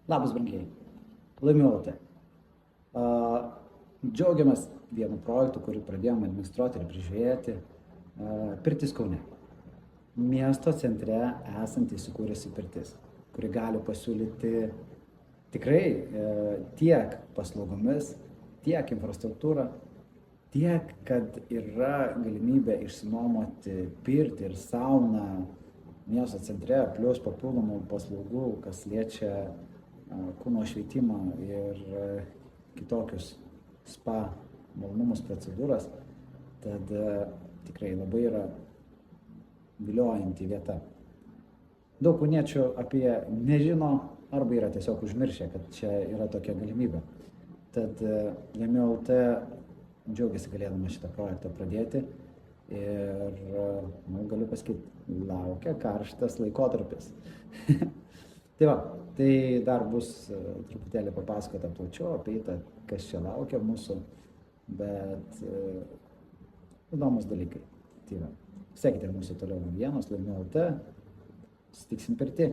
Labas, brangieji. Laimėjau LT. Džiaugiamės vienu projektu, kurį pradėjome administruoti ir prižiūrėti. Pirtis Kaune. Miesto centre esanti įsikūrusi pirtis, kuri gali pasiūlyti tikrai tiek paslaugomis, tiek infrastruktūrą, tiek, kad yra galimybė išsinuomoti pirtį ir sauną miesto centre, plius papildomų paslaugų, kas liečia kūno šveitimą ir kitokius spa malonumus procedūras. Tad tikrai labai yra viliojanti vieta. Daug kauniečių apie nežino arba yra tiesiog užmiršę, kad čia yra tokia galimybė. Tad Laimėjau LT džiaugiasi galėdama šitą projektą pradėti ir galiu pasakyti, laukia karštas laikotarpis. Tai dar bus truputėlį papasakota plačiau apie tai, kas čia laukia mūsų, bet įdomus dalykai. Sekite mūsų toliau naujienos, Laimėjau LT, susitiksim pirty.